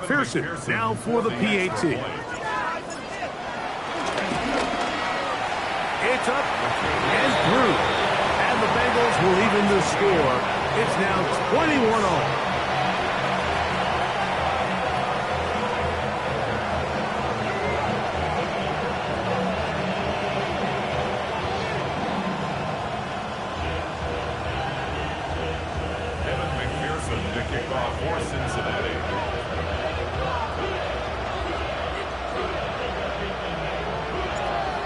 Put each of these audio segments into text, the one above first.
McPherson now for the PAT. It's up and through. And the Bengals will even the score. It's now 21-all. To kick off for Cincinnati.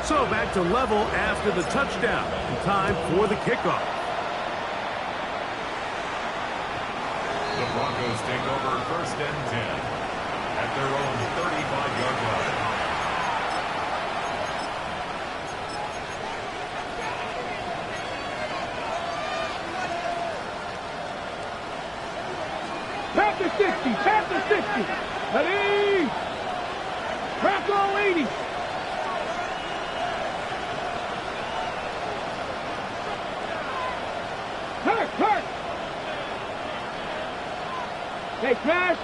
So back to level after the touchdown. And time for the kickoff. The Broncos take over 1st and 10 at their own 35-yard line. Panther 60, Panther 60. Ready? Bronco 80. Hurt. Hey, crash.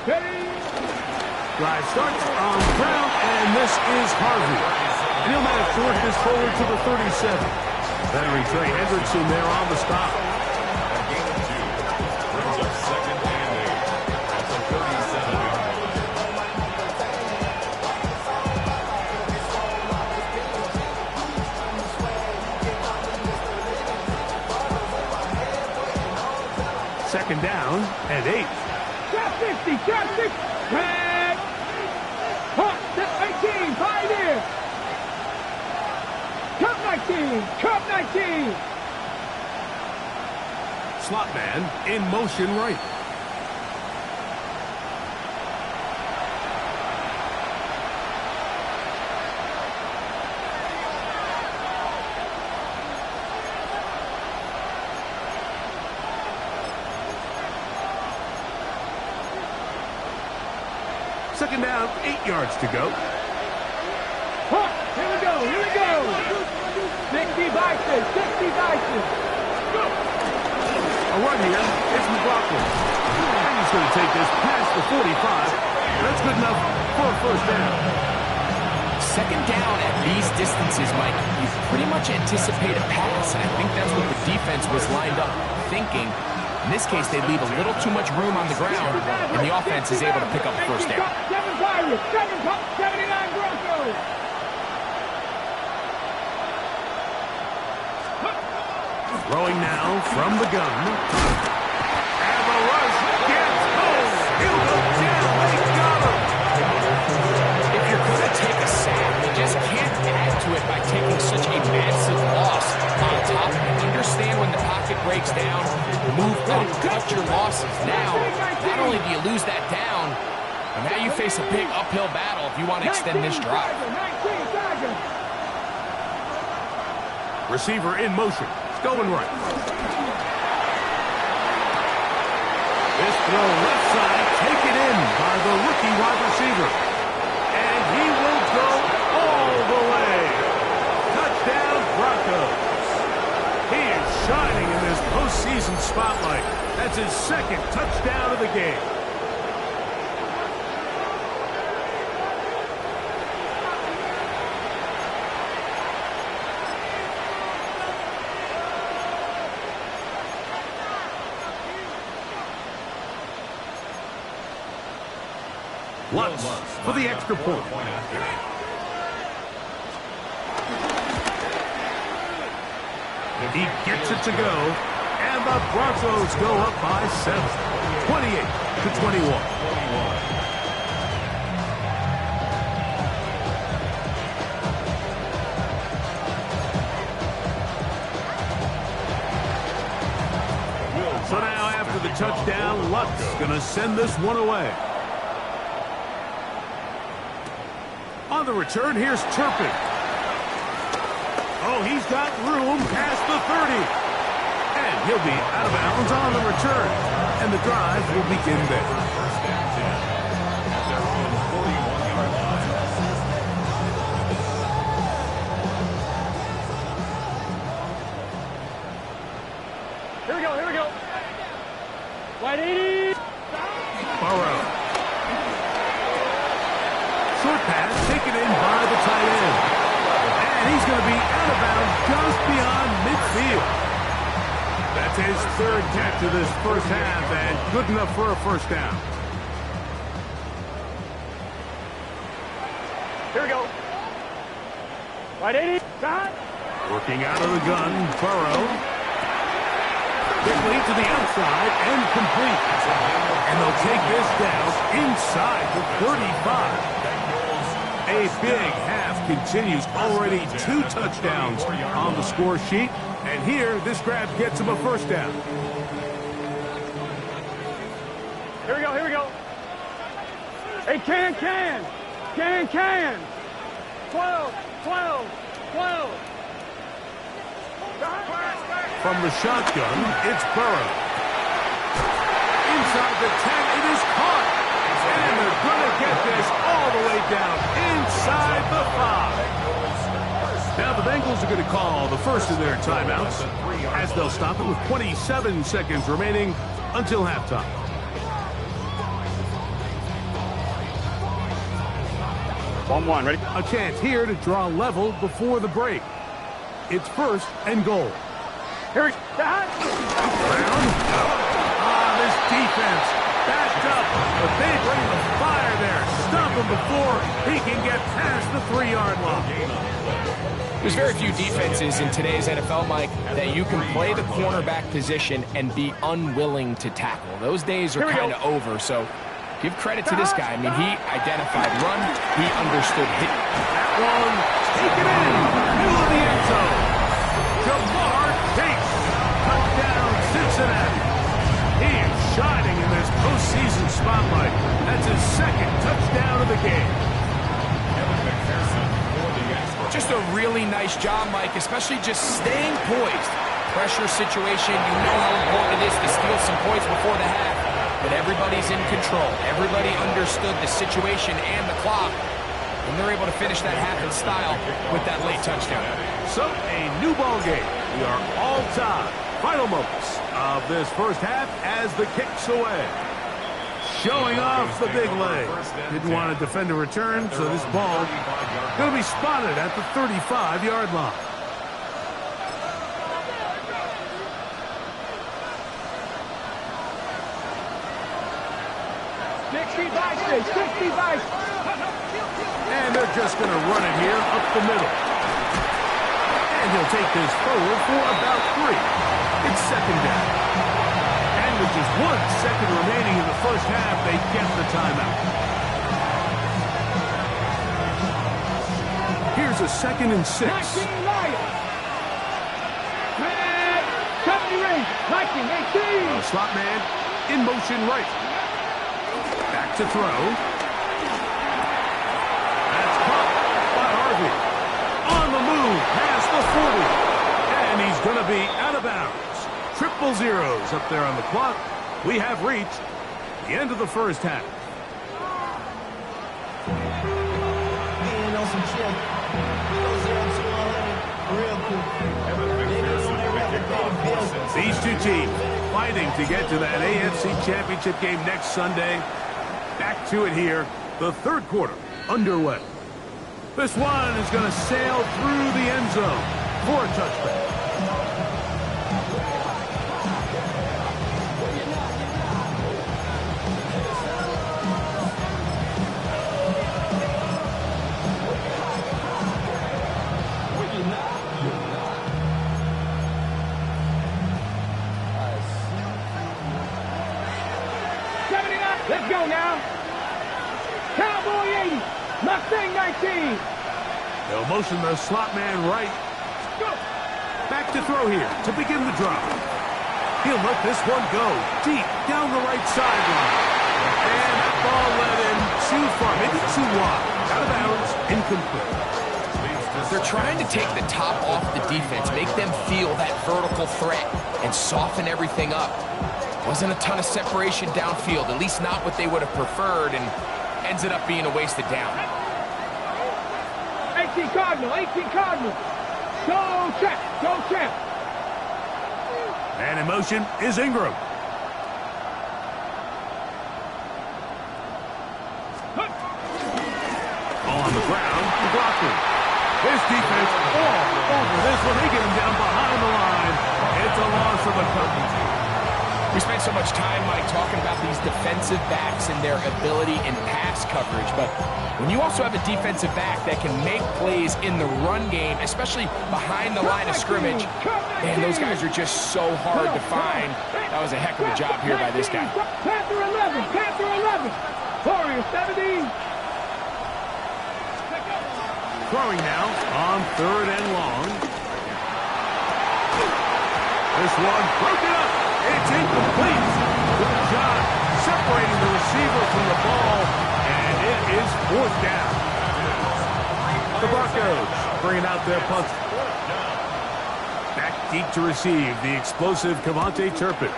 Ready? Drive starts on ground, and this is Harvey. And he'll manage to work this forward to the 37. Veteran Trey Hendrickson there on the stop. A gain of 2 brings up 2nd and 8 at the 37-yard line. Second down and 8. Trap 60, trap 60. Red. Hot, 18, 5 here. Cup 19, Cup 19. Slot man in motion right. Second down, 8 yards to go. Here we go, here we go. 60 Bison, 60 Bison. Go. A run here, it's McLaughlin. And he's going to take this past the 45. That's good enough for a 1st down. Second down at these distances, Mike, you pretty much anticipate a pass. And I think that's what the defense was lined up thinking. In this case, they leave a little too much room on the ground, and the offense is able to pick up a 1st down. 7 Pirates, 79 Broncos. Throwing now from the gun. And the rush gets home. He'll go down. They got him. If you're going to take a sack, you just can't add to it by taking such a massive loss. On top, understand when the pocket breaks down, move up, cut your losses. Now, not only do you lose that down, but now you face a big uphill battle if you want to extend this drive. Receiver in motion. Going right. This throw left side, taken in by the rookie wide receiver. And he will go all the way. Touchdown, Broncos. He is shining in this postseason spotlight. That's his 2nd touchdown of the game. Lutz for the extra point. He gets it to go, and the Broncos go up by 7, 28-21. So now after the touchdown, Lutz going to send this one away. On the return, here's Turpin. Oh, he's got room past the 30. And he'll be out of bounds on the return. and the drive will begin there. First and 10 at their own 41-yard line. Here we go, here we go. Wide 80. Burrow. Short pass taken in by the tight end. And he's going to be out of bounds just beyond midfield. That's his third catch of this first half, and good enough for a first down. Here we go. Wide 80. Shot. Working out of the gun, Burrow. Quickly to the outside and complete. And they'll take this down inside the 35. A big half continues. Already 2 touchdowns on the score sheet. And here, this grab gets him a first down. Here we go, here we go. Hey, can. 12. From the shotgun, it's Burrow. Inside the 10, it is caught. And they're going to get this all the way down inside the 5. Now the Bengals are going to call the first of their timeouts as they'll stop it with 27 seconds remaining until halftime. One, ready? A chance here to draw level before the break. It's first and goal. Here we go. Brown. This defense backed up, but they bring the fire there. Stop him before he can get past the 3-yard line. There's very few defenses in today's NFL, Mike, that you can play the cornerback position and be unwilling to tackle. Those days are kind of over, so give credit to this guy. I mean, he identified run. He understood hit. That one, taken in, middle of the end zone. Jamar Chase, touchdown Cincinnati. He is shining in this postseason spotlight. That's his second touchdown of the game. Just a really nice job, Mike, especially just staying poised. Pressure situation, you know how important it is to steal some points before the half. But everybody's in control. Everybody understood the situation and the clock. And they're able to finish that half in style with that late touchdown. So, a new ball game. We are all tied. Final moments of this first half as the kick's away. Showing off the big leg. Didn't want to defend a return, so this ball going to be spotted at the 35-yard line. And they're just going to run it here up the middle. And he'll take this forward for about 3. It's second down. And with just 1 second remaining in the first half, they get the timeout. Here's a 2nd and 6. Slot man in motion right. Back to throw. That's caught by Harvey. On the move past the 40. And he's going to be out of bounds. 0-0 up there on the clock. We have reached the end of the first half. These two teams fighting to get to that AFC Championship game next Sunday. Back to it here. The third quarter underway. This one is going to sail through the end zone for a touchback. Let's go now. Cowboy 80. Mustang 19. They'll motion the slot man right. Back to throw here to begin the drive. He'll let this one go deep down the right sideline. And that ball led in too far, maybe too wide. Out of bounds, incomplete. They're trying to take the top off the defense, make them feel that vertical threat, and soften everything up. Wasn't a ton of separation downfield, at least not what they would have preferred, and ends it up being a wasted down. 18 Cardinal, 18 Cardinal. Go check, go check. And in motion is Ingram. On the ground, blocking. His defense all over this one. They get him down behind the line. It's a loss of a couple. We spent so much time, Mike, talking about these defensive backs and their ability in pass coverage, but when you also have a defensive back that can make plays in the run game, especially behind the line of scrimmage, man, those guys are just so hard to find. That was a heck of a job here by this guy. Panther 11, Panther 11. Warrior 17. Throwing now on 3rd and long. This one broken up. It's incomplete. Good job separating the receiver from the ball, and it is 4th down. The Broncos bringing out their punt. Back deep to receive the explosive Cavante Turpin.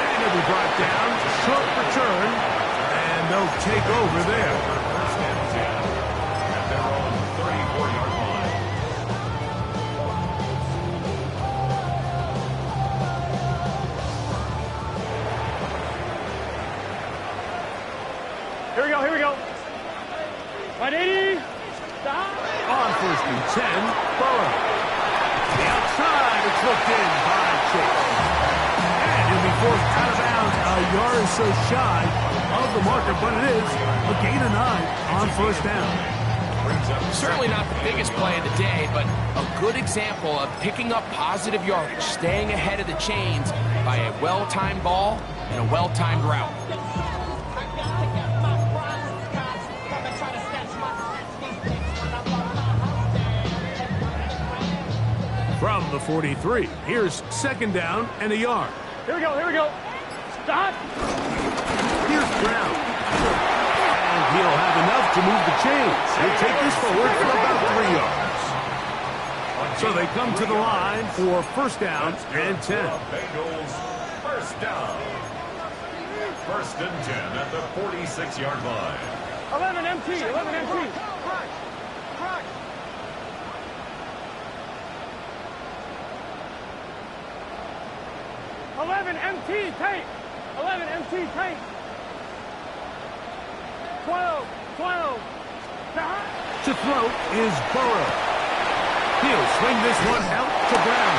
And he'll be brought down. Short return, and they'll take over there. First and 10 at their own 34-yard line. Here we go, here we go. 180. On 1st and 10, Burrow. The outside, it's looked in by Chase. And he'll be forced out of bounds, a yard or so shy of the marker, but it is a gain of 9 on 1st down. Certainly not the biggest play of the day, but a good example of picking up positive yardage, staying ahead of the chains by a well-timed ball and a well-timed route. From the 43, here's 2nd down and a yard. Here we go, here we go. Stop. Here's Brown. And he'll have enough to move the chains. He'll take this forward for about 3 yards. So they come to the line for 1st down and 10. Bengals 1st down. 1st and 10 at the 46-yard line. 11 MT, 11 MT. 11 MT tape. 11 MT tape. 12. To throw is Burrow. He'll swing this one out to Brown.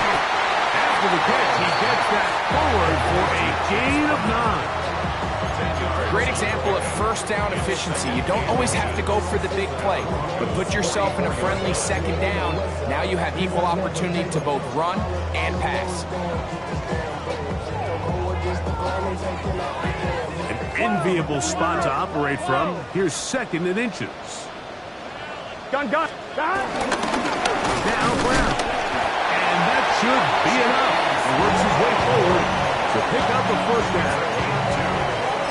After the catch, he gets that forward for a gain of 9. Great example of 1st down efficiency. You don't always have to go for the big play, but put yourself in a friendly 2nd down. Now you have equal opportunity to both run and pass. An enviable spot to operate from. Here's 2nd and inches. Gun. Now Brown. And that should be enough. He works his way forward to pick up the 1st down.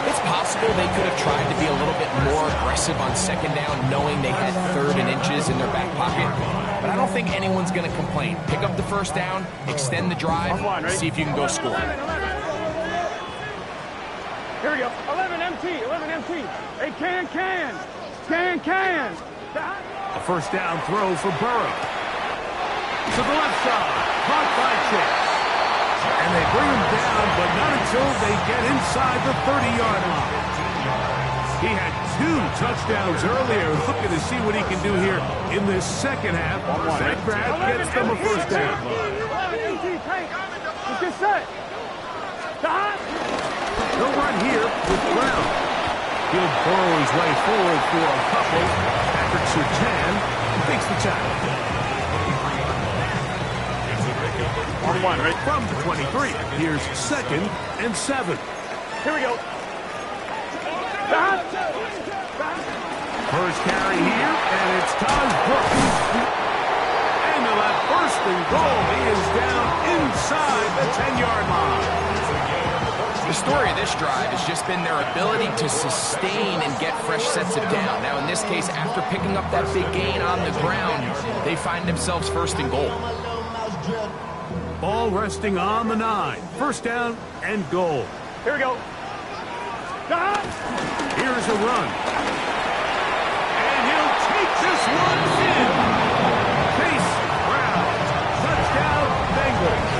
It's possible they could have tried to be a little bit more aggressive on 2nd down, knowing they had 3rd and inches in their back pocket. But I don't think anyone's going to complain. Pick up the 1st down, extend the drive, see if you can go score. 11. Here we go. 11 MT, 11 MT. Hey, can. A 1st down throw for Burrow. To the left side. Caught by Chase. And they bring him down, but not until they get inside the 30-yard line. He had 2 touchdowns earlier. Looking to see what he can do here in this 2nd half. That grab gets them a 1st down. 11 MT tape. It's just set. Stop. He'll run here with Brown. He'll burrow his way forward for a couple. Patrick Surtain takes the tackle. From the 23, here's 2nd and 7. Here we go. Stop. First carry here, and it's Todd Brooks. And they'll have 1st and goal. He is down inside the 10-yard line. The story of this drive has just been their ability to sustain and get fresh sets of down. Now, in this case, after picking up that big gain on the ground, they find themselves 1st and goal. Ball resting on the 9. First down and goal. Here we go. Here's a run. And he'll take this one in. Chase Brown. Touchdown, Bengals.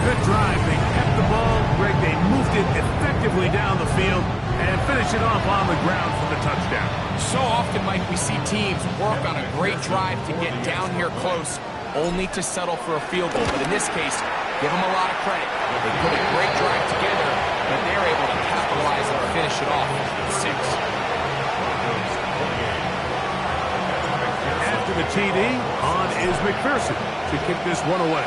Good drive. They kept the ball. Greg, they moved it effectively down the field and finished it off on the ground for the touchdown. So often, Mike, we see teams work on a great drive to get down here close, only to settle for a field goal. But in this case, give them a lot of credit. They put a great drive together, but they're able to capitalize and finish it off with 6. After the TD, on is McPherson to kick this one away.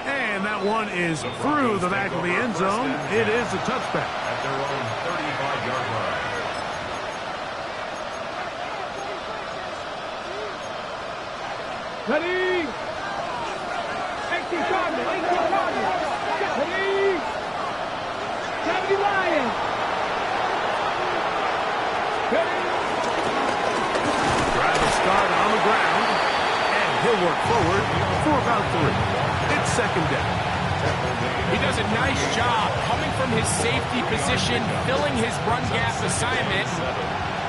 And that one is through the back of the end zone. It is a touchback. At their own 35-yard line. Ready. 18 Cardinals. 18 Cardinals. Ready. 70 Lions. Ready. Drive a start on the ground. And he'll work forward for about 3. It's second down. He does a nice job coming from his safety position, filling his run gap assignment.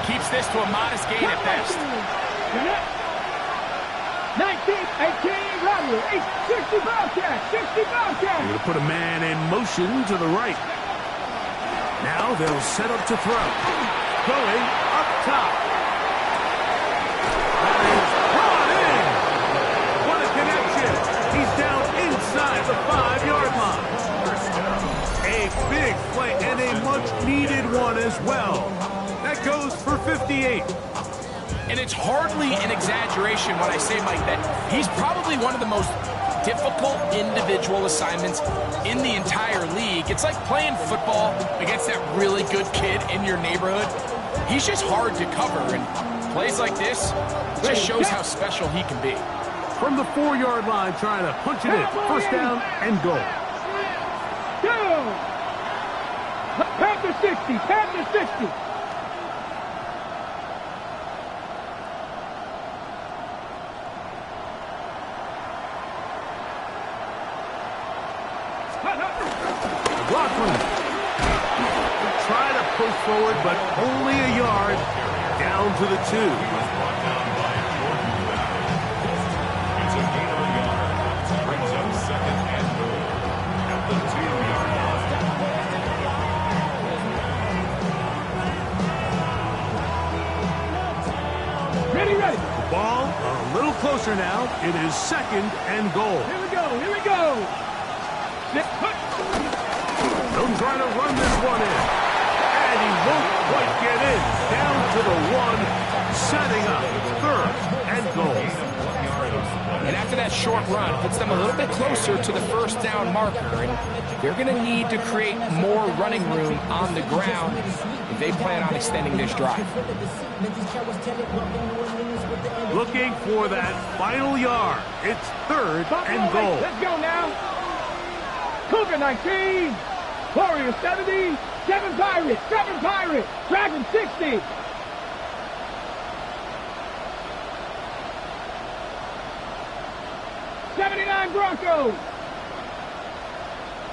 Keeps this to a modest gain at best. 19, 18, Rodley, 60 Bobcat, 60 Bobcat. We're going to put a man in motion to the right. Now they'll set up to throw. Going up top. That is brought in. What a connection. He's down inside the 5-yard line. A big play and a much-needed one as well. That goes for 58. And it's hardly an exaggeration when I say, Mike, that he's probably one of the most difficult individual assignments in the entire league. It's like playing football against that really good kid in your neighborhood. He's just hard to cover, and plays like this just shows how special he can be. From the 4-yard line, trying to punch it in. First down and goal. Go! Panther 60, Panther 60. McLaughlin. Try to push forward, but only a yard. Down to the 2. It's a gain of a yard. Brings up second and goal at the 2-yard line. Ready, ready. Ball a little closer now. It is second and goal. Here we go, here we go. They'll try to run this one in. And he won't quite get in. Down to the 1, setting up third and goal. And after that short run, puts them a little bit closer to the first down marker. And they're going to need to create more running room on the ground if they plan on extending this drive. Looking for that final yard. It's third and goal. Let's go now. Cougar 19. Warrior 70. 7 Pirates. 7 Pirates. Dragon 60. '79 Broncos.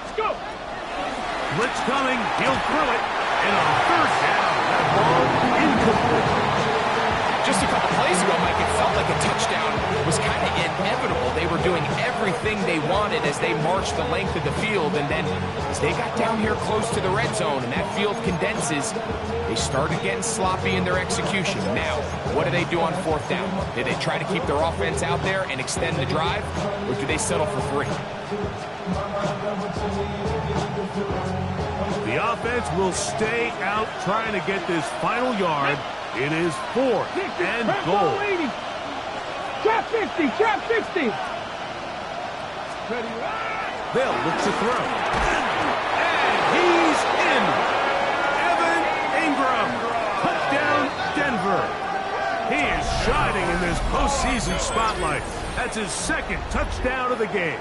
Let's go. Blitz coming. He'll throw it. And on third down, that ball incomplete. Just a couple plays ago, Mike, it felt like a touchdown was kind of inevitable. They were doing everything they wanted as they marched the length of the field, and then as they got down here close to the red zone and that field condenses, they started getting sloppy in their execution. Now, what do they do on fourth down? Do they try to keep their offense out there and extend the drive, or do they settle for 3? The offense will stay out trying to get this final yard. It is fourth and goal. Trap 50, trap 60. They'll look to throw. And he's in. Evan Ingram. Touchdown, Denver. He is shining in this postseason spotlight. That's his second touchdown of the game.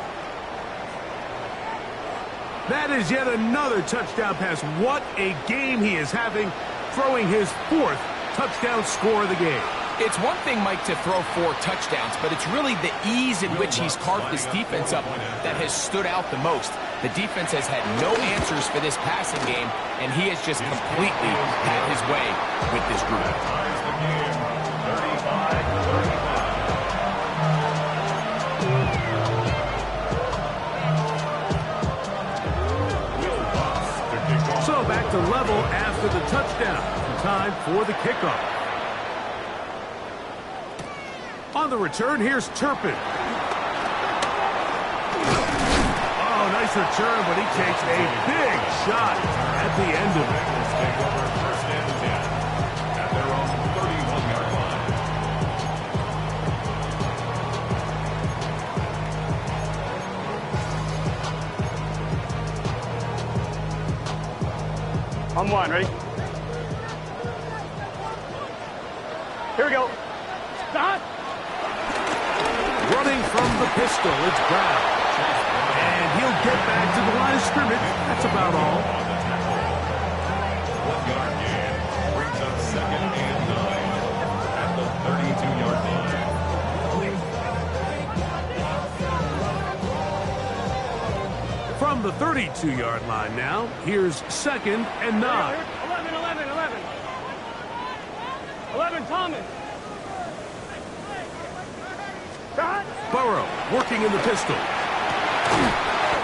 That is yet another touchdown pass. What a game he is having, throwing his 4th touchdown score of the game. It's one thing, Mike, to throw 4 touchdowns, but it's really the ease in which he's carved this defense up that has stood out the most. The defense has had no answers for this passing game, and he has just completely had his way with this group. So back to level after the touchdown. Time for the kickoff. On the return, here's Turpin. Oh, nice return, but he takes a big shot at the end of it. Take over first and 10 at their own 31-yard line. On one, ready? Here we go. Stop. Running from the pistol, it's Brown. And he'll get back to the line of scrimmage. That's about all. 1-yard gain brings up second and 9 at the 32-yard line. From the 32-yard line now, here's second and 9. 11, Thomas. Stop. Burrow working in the pistol.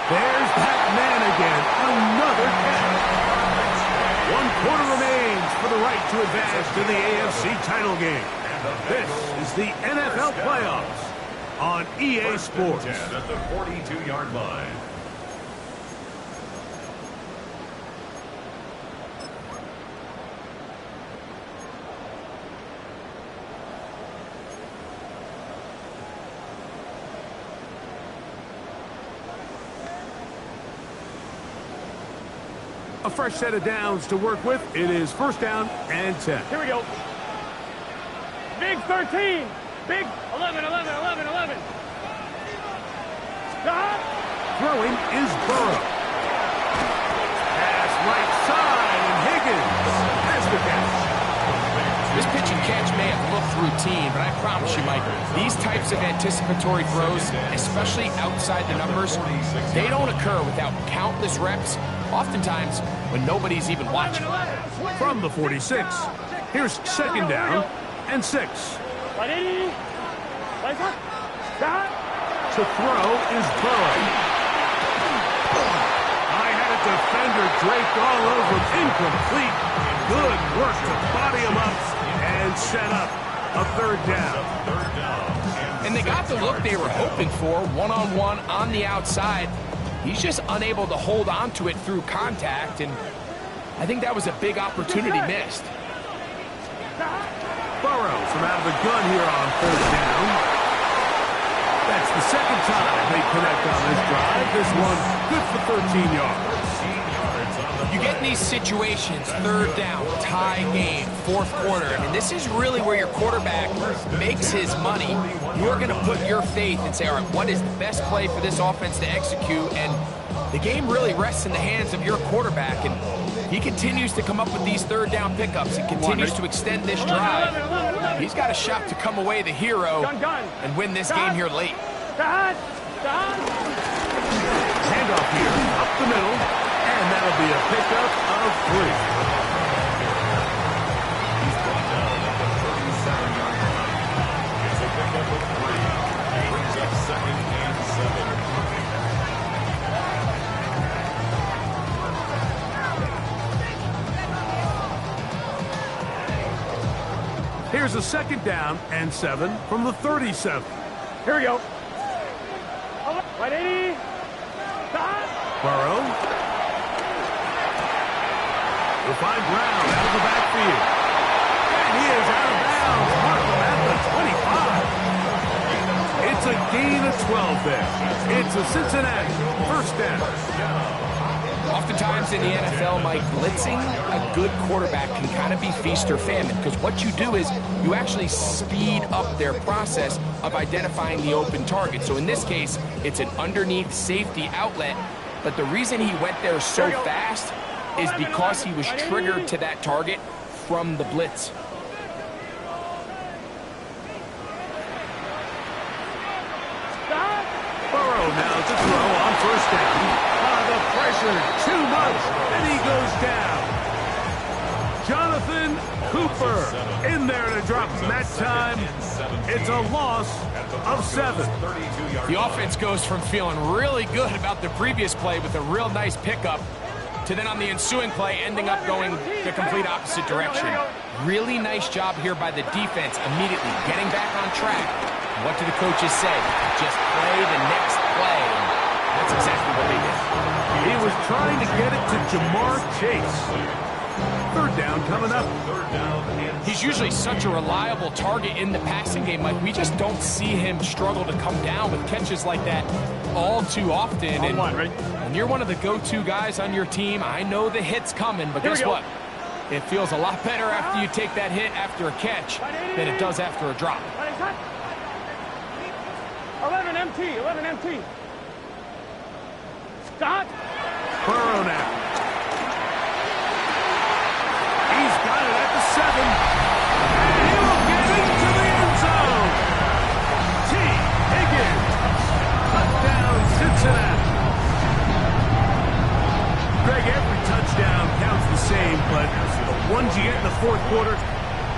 There's that man again. Another catch. 1 quarter remains for the right to advance to the AFC title game. This is the NFL playoffs on EA Sports. At the 42-yard line. A fresh set of downs to work with. It is first down and 10. Here we go. Big 13. Big 11. Stop. Throwing is Burrow. Pass right side, and Higgins has the catch. This pitch and catch may have looked routine, but I promise you, Mike, these types of anticipatory throws, especially outside the numbers, they don't occur without countless reps, oftentimes when nobody's even watching. From the 46, here's second down and 6. To throw is Burrow. I had a defender draped all over him. Incomplete. Good work to body him up and set up a third down. And they got the look they were hoping for, one-on-one on the outside. He's just unable to hold on to it through contact, and I think that was a big opportunity missed. Burrow from out of the gun here on third down. That's the second time they connect on this drive. This one good for 13 yards. You get in these situations, third down, tie game, fourth quarter. I mean, this is really where your quarterback makes his money. You're going to put your faith and say, all right, what is the best play for this offense to execute? And the game really rests in the hands of your quarterback. And he continues to come up with these third down pickups and continues to extend this drive. He's got a shot to come away the hero and win this game here late. Handoff here, up the middle, and that'll be a pickup of 3. He's brought down at the 37-yard line. It's a pickup of 3. Brings up second and 7. Here's a second down and 7 from the 37. Here we go. 180. Burrow. We'll find Brown out of the backfield. And he is out of bounds. Markham at the 25. It's a gain of 12 there. It's a Cincinnati first down. Oftentimes in the NFL, Mike, blitzing a good quarterback can kind of be feast or famine, because what you do is you actually speed up their process of identifying the open target. So in this case, it's an underneath safety outlet, but the reason he went there so fast is because he was triggered to that target from the blitz. now to throw on first down. The pressure, too much, and he goes down. Jonathan Cooper in there to drop him that time. It's a loss of 7. The offense goes from feeling really good about the previous play with a real nice pickup to then on the ensuing play ending up going the complete opposite direction. Really nice job here by the defense immediately getting back on track. What do the coaches say? Just play the next play. That's exactly what they did. He was trying to get it to Jamar Chase. Third down coming up. He's usually such a reliable target in the passing game. Like, we just don't see him struggle to come down with catches like that all too often. And when you're one of the go-to guys on your team, I know the hit's coming, but guess what? It feels a lot better after you take that hit after a catch than it does after a drop. 11 MT. Scott. Burrow now. He's got it at the 7. And he'll get into the end zone. T. Higgins. Touchdown, Cincinnati. Greg, every touchdown counts the same, but the ones you get in the fourth quarter,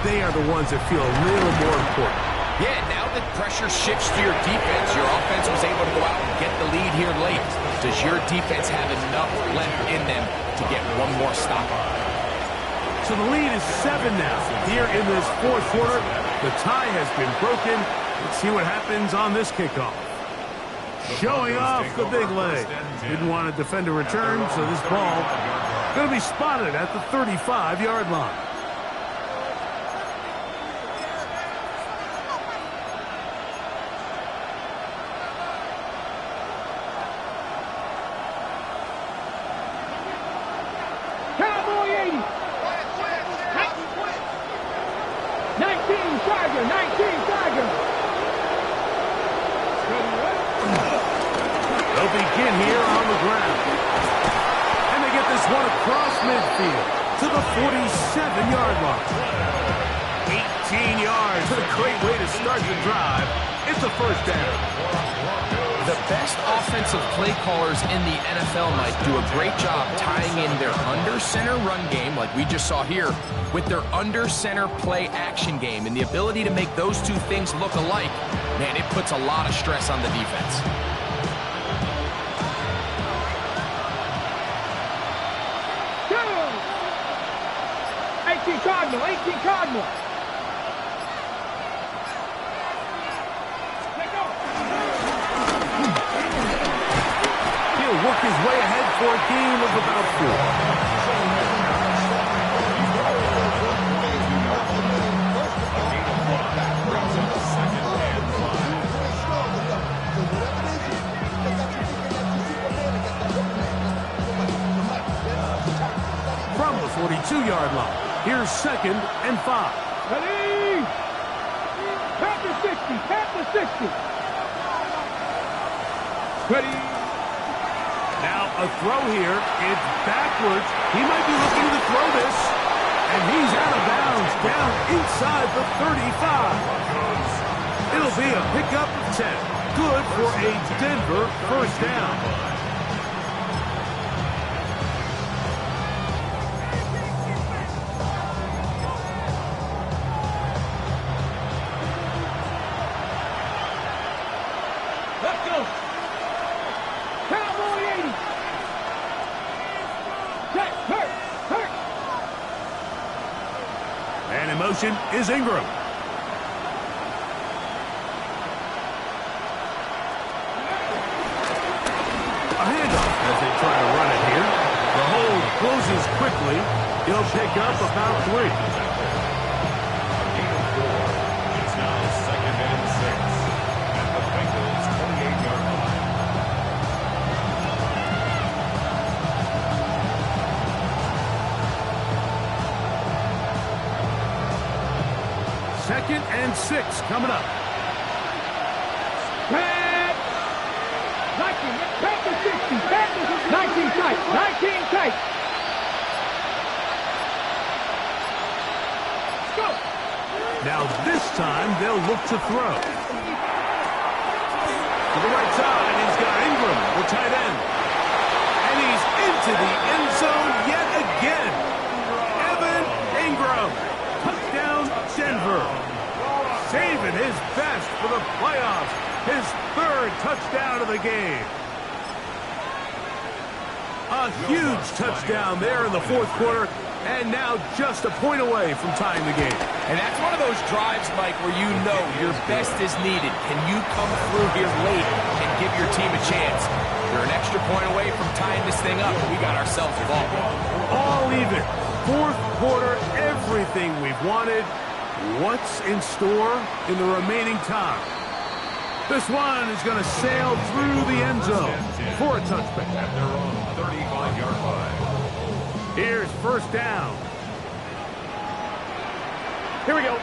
they are the ones that feel a little more important. Yeah, now that pressure shifts to your defense, your offense was able to go out and get the lead here late. Does your defense have enough left in them to get one more stop? So the lead is 7 now. Here in this fourth quarter, the tie has been broken. Let's see what happens on this kickoff. Showing off the big leg. Didn't want to defend a return, so this ball going to be spotted at the 35-yard line. They'll begin here on the ground. And they get this one across midfield to the 47-yard line. 18 yards. A great way to start the drive. It's a first down. The best offensive play callers in the NFL might do a great job tying in their under-center run game, like we just saw here, with their under-center play action game. And the ability to make those two things look alike, man, it puts a lot of stress on the defense. Cardinal, 18 Cardinal. He'll work his way ahead for a gain of about 4. From the 42-yard line. Here's 2nd and 5. Ready? Tap the 60. Ready? Now a throw here. It's backwards. He might be looking to throw this. And he's out of bounds down inside the 35. It'll be a pickup of 10. Good for a Denver first down. And in motion is Ingram. A handoff as they try to run it here. The hold closes quickly. He'll pick up about 3. It's now 2nd and 6 at the Bengals' 28-yard line. Second and 6 coming up. Pat! 19 tight. Go! Now this time they'll look to throw. To the right side, he's got Ingram, the tight end. And he's into the end zone yet again. Evan Ingram. Touchdown, Denver. Saving his best for the playoffs. His third touchdown of the game. A huge touchdown there in the fourth quarter, and now just a point away from tying the game. And that's one of those drives, Mike, where you know your best is needed. Can you come through here late and give your team a chance? You're an extra point away from tying this thing up, and we got ourselves a ball. All even. Fourth quarter, everything we've wanted. What's in store in the remaining time? This one is going to sail through the end zone for a touchback. At their own 35-yard line. Here's first down. Here we go.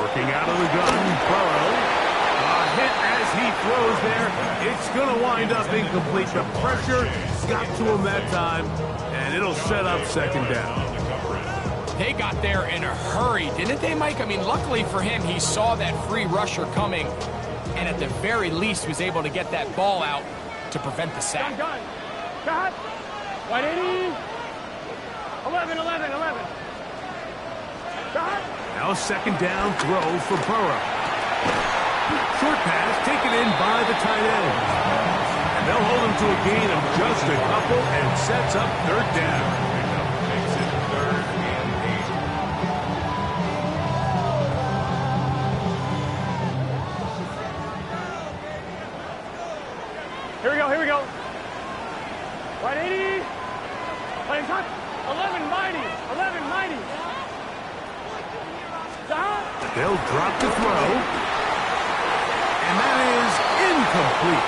Working out of the gun, Burrow. A hit as he throws there. It's going to wind up incomplete. The pressure got to him that time, and it'll set up second down. They got there in a hurry, didn't they, Mike? I mean, luckily for him, he saw that free rusher coming, and at the very least was able to get that ball out to prevent the sack. Done. Cut. 180. 11, 11, 11. Cut. Now second down throw for Burrow. Short pass taken in by the tight end. And they'll hold him to a gain of just a couple and sets up third down. Makes it 3rd and 8. Here we go, here we go. 180. Playing touch. 11 mighty. 11 mighty. They'll drop the throw. And that is incomplete.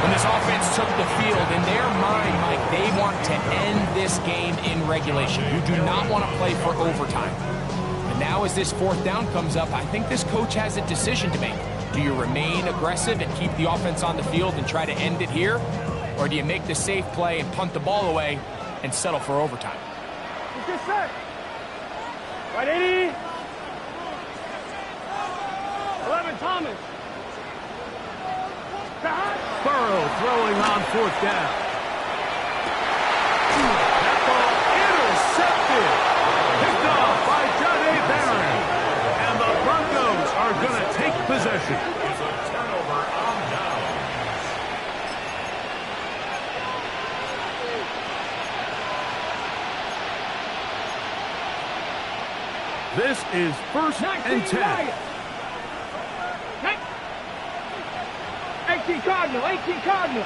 When this offense took the field, in their mind, Mike, they want to end this game in regulation. You do not want to play for overtime. And now as this fourth down comes up, I think this coach has a decision to make. Do you remain aggressive and keep the offense on the field and try to end it here? Or do you make the safe play and punt the ball away and settle for overtime? It's just set. 180. 11 Thomas. Burrow throwing on fourth down. That ball intercepted. Picked off by Johnny Barron. And the Broncos are going to take possession. It's a turnover on downs. This is first and 10. 18 Cardinal, 18 Cardinal.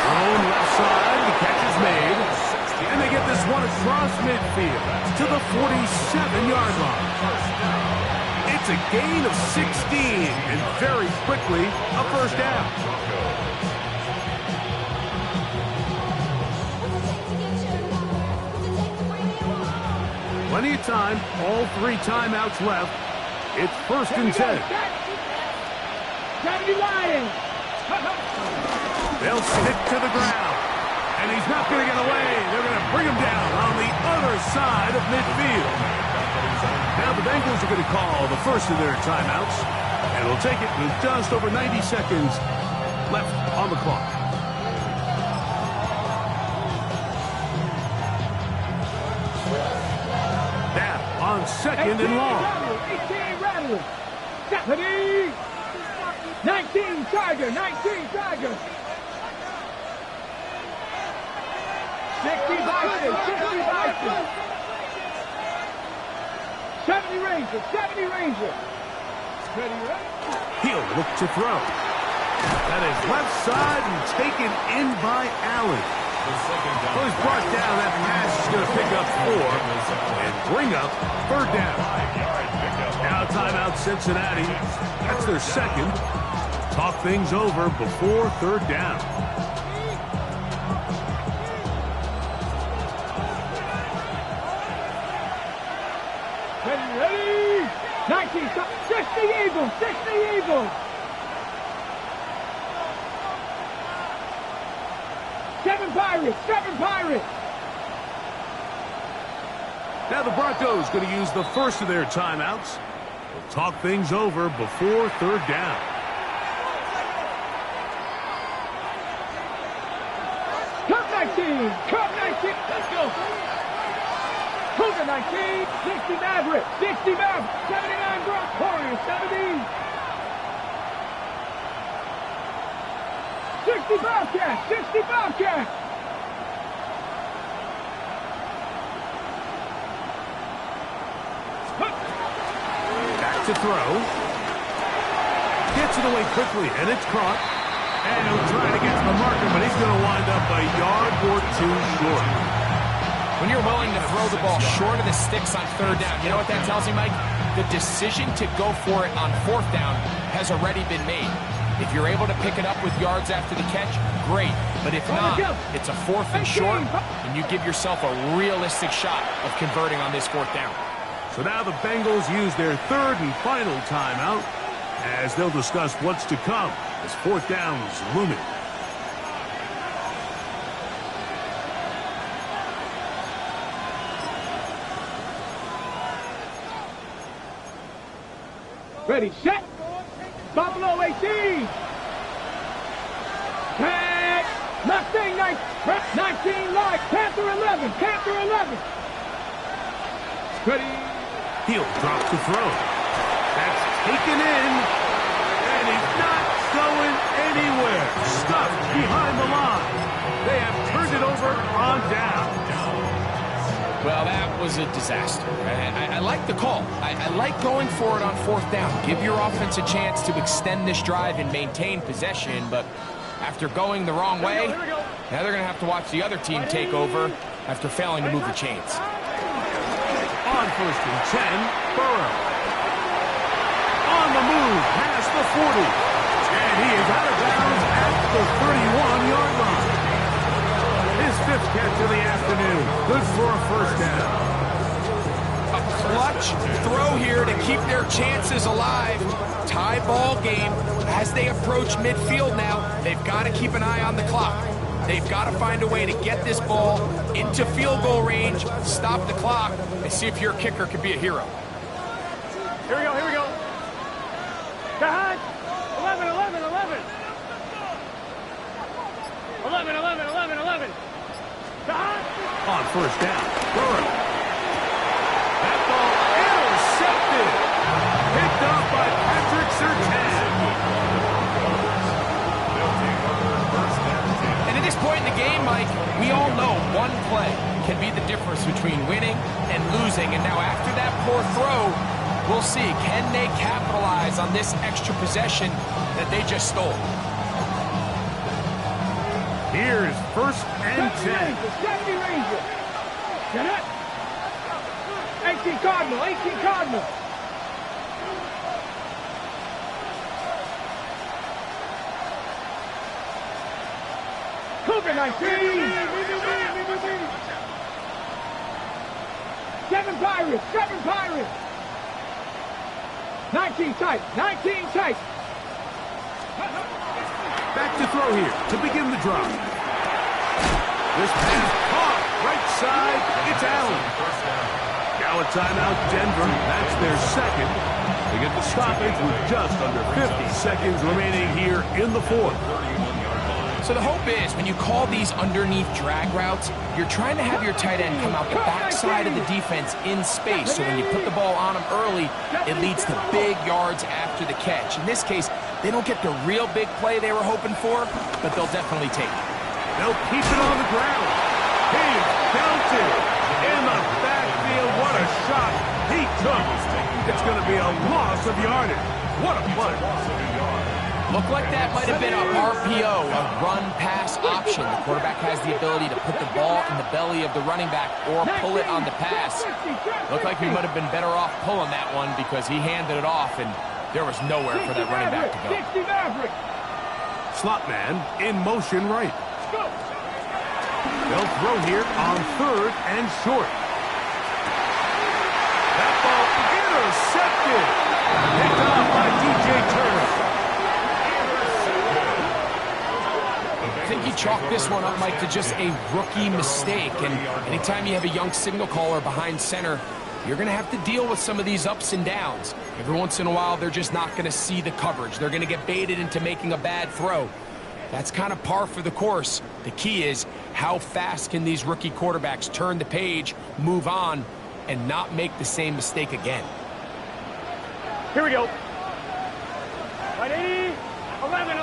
Thrown left side, the catch is made. And they get this one across midfield to the 47-yard line. It's a gain of 16, and very quickly, a first down. Plenty of time, all 3 timeouts left. It's first and 10. They'll stick to the ground. And he's not going to get away. They're going to bring him down on the other side of midfield. Now the Bengals are going to call the first of their timeouts. And we'll take it with just over 90 seconds left on the clock. On second and long. 18 Rattler. 19 Tiger. 19 Tiger. 60 Bison. 60 Bison. 70 Ranger. 70 Ranger. He'll look to throw. That is left side and taken in by Allen. Well, he's brought down. That pass is going to pick up 4 and bring up third down. Now timeout Cincinnati. That's their second. Talk things over before third down. Ready? 19, 60 Eagles, 60 Eagles. 7 Pirates, 7 Pirates. Now the Broncos going to use the first of their timeouts. They'll talk things over before third down. Cup 19, Cup 19, let's go. Cougar 19, 60 Maverick, 60 Maverick, 79 Broncos, Warriors 70. 60 Bobcats, 60 Bobcats. Back to throw. Gets it away quickly, and it's caught. And he'll try to get to the marker, but he's going to wind up a yard or two short. When you're willing to throw the ball short of the sticks on third down, you know what that tells you, Mike? The decision to go for it on fourth down has already been made. If you're able to pick it up with yards after the catch, great. But if not, it's a fourth and short, and you give yourself a realistic shot of converting on this fourth down. So now the Bengals use their third and final timeout as they'll discuss what's to come as fourth down is looming. Ready, set. Buffalo 18. Tag. Mustang 19 live. Panther 11. Panther 11. Ready. He'll drop to throw. That's taken in. And he's not going anywhere. Stuffed behind the line. They have turned it over on down. Well, that was a disaster. I like the call. I like going for it on fourth down. Give your offense a chance to extend this drive and maintain possession, but after going the wrong way, now they're going to have to watch the other team take over after failing to move the chains. On first and 10, Burrow. On the move, past the 40. And he is out of bounds at the 31-yard line. His fifth catch of the afternoon. Good for a first down. A clutch throw here to keep their chances alive. Tie ball game as they approach midfield now. They've got to keep an eye on the clock. They've got to find a way to get this ball into field goal range, stop the clock, and see if your kicker can be a hero. Here we go, here we go. Behind. 11, 11, 11. 11, 11, 11, 11. Behind. On first down, Burrow. That ball intercepted. Picked up by Patrick Surtain. And at this point in the game, Mike, we all know one play can be the difference between winning and losing. And now after that poor throw, we'll see, can they capitalize on this extra possession that they just stole? Here's first and 10. 70 Rangers. Get it. 18 Cardinal, 18 Cardinal. Cougar 19. 7 Pirates, 7 Pirates. 19 tight, 19 tight. Back to throw here to begin the drive. This pass caught right side. It's Allen. Now a timeout, Denver. That's their second. They get the stoppage with just under 50 seconds remaining here in the fourth. So the hope is when you call these underneath drag routes, you're trying to have your tight end come out the backside of the defense in space. So when you put the ball on him early, it leads to big yards after the catch. In this case, they don't get the real big play they were hoping for, but they'll definitely take it. They'll keep it on the ground. He's counted in the backfield. What a shot he took. It's going to be a loss of yardage. What a play. Looked like that might have been a RPO, a run-pass option. The quarterback has the ability to put the ball in the belly of the running back or pull it on the pass. Looked like he might have been better off pulling that one because he handed it off and there was nowhere for that running back to go. Slot man in motion right. They'll throw here on third and short. That ball intercepted. Picked off by DJ Turner. I think think you chalk this one up, Mike, to just a rookie mistake. And anytime you have a young signal caller behind center, you're going to have to deal with some of these ups and downs. Every once in a while, they're just not going to see the coverage. They're going to get baited into making a bad throw. That's kind of par for the course. The key is how fast can these rookie quarterbacks turn the page, move on, and not make the same mistake again. Here we go. 180, 11.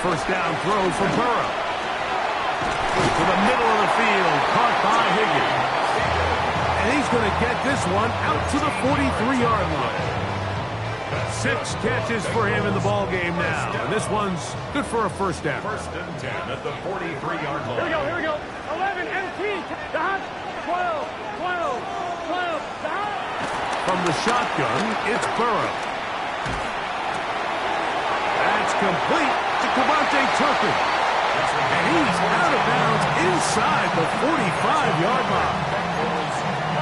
First down throw from Burrow. To the middle of the field, caught by Higgins. And he's going to get this one out to the 43-yard line. 6 catches for him in the ball game now. And this one's good for a first down. First and 10 at the 43-yard line. Here we go. 11, empty. Dot. 12. Dot. From the shotgun, it's Burrow. That's complete to Cavante Turpin. And he's out of bounds inside the 45-yard line.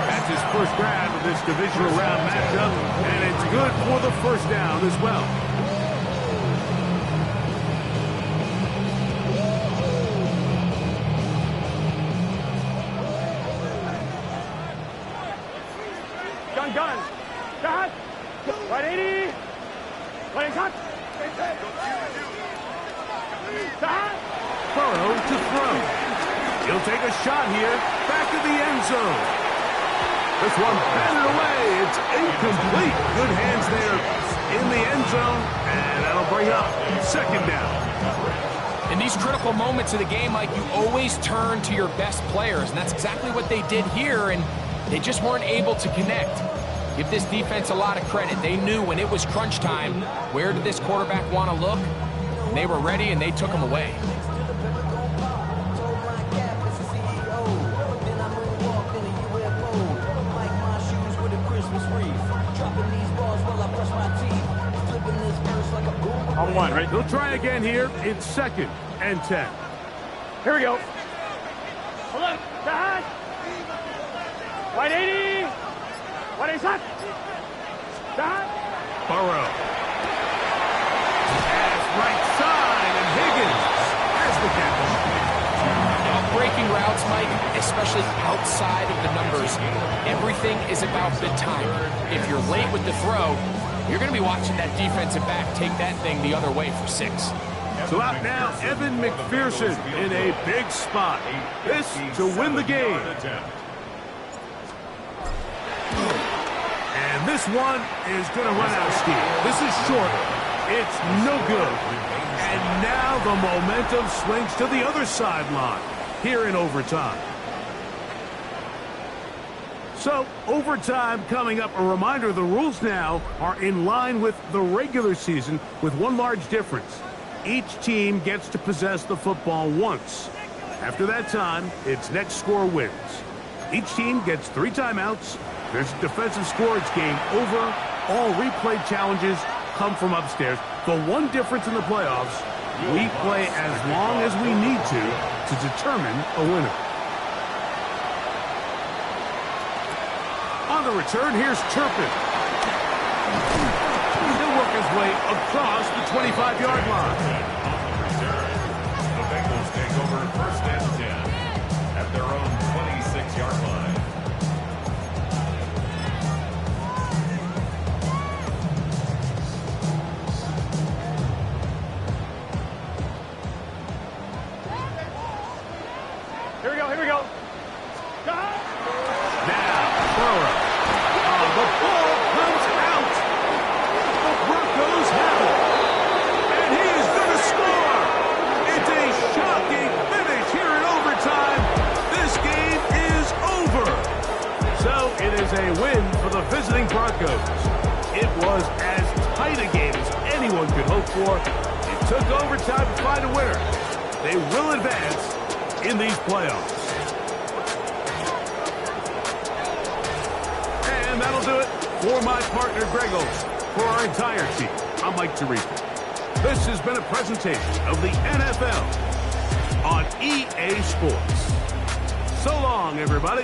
That's his first grab of this divisional round matchup, and it's good for the first down as well. Gun. Dot. 180. 180. Cut. Dot. Burrow to throw. He'll take a shot here, back to the end zone. This one batted away. It's incomplete. Good hands there in the end zone, and that'll bring up second down. In these critical moments of the game, Mike, you always turn to your best players, and that's exactly what they did here, and they just weren't able to connect. Give this defense a lot of credit. They knew when it was crunch time, where did this quarterback want to look, and they were ready, and they took him away. On one, right? They'll try again here. It's second and 10. Here we go. 11. Dot. 180. 180. Dot. Burrow. Pass right side, and Higgins has the catch. Breaking routes, Mike, especially outside of the numbers, everything is about the time. If you're late with the throw, you're going to be watching that defensive back take that thing the other way for 6. So out now, Evan McPherson in a big spot. This to win the game. And this one is going to run out of steam. This is short. It's no good. And now the momentum swings to the other sideline here in overtime. So, overtime coming up. A reminder, the rules now are in line with the regular season with one large difference. Each team gets to possess the football once. After that time, its next score wins. Each team gets 3 timeouts. There's a defensive score. It's game over. All replay challenges come from upstairs. The one difference in the playoffs, we play as long as we need to determine a winner. On the return, here's Turpin. He'll work his way across the 25-yard line. The Bengals take over first and 10 at their own 26-yard line. Here we go. Now, Burrow. The ball comes out. The Broncos have it. And he is going to score. It's a shocking finish here in overtime. This game is over. So it is a win for the visiting Broncos. It was as tight a game as anyone could hope for. It took overtime to find a winner. They will advance in these playoffs. And that'll do it for my partner, Greg Olson. For our entire team, I'm Mike Tirico. This has been a presentation of the NFL on EA Sports. So long, everybody.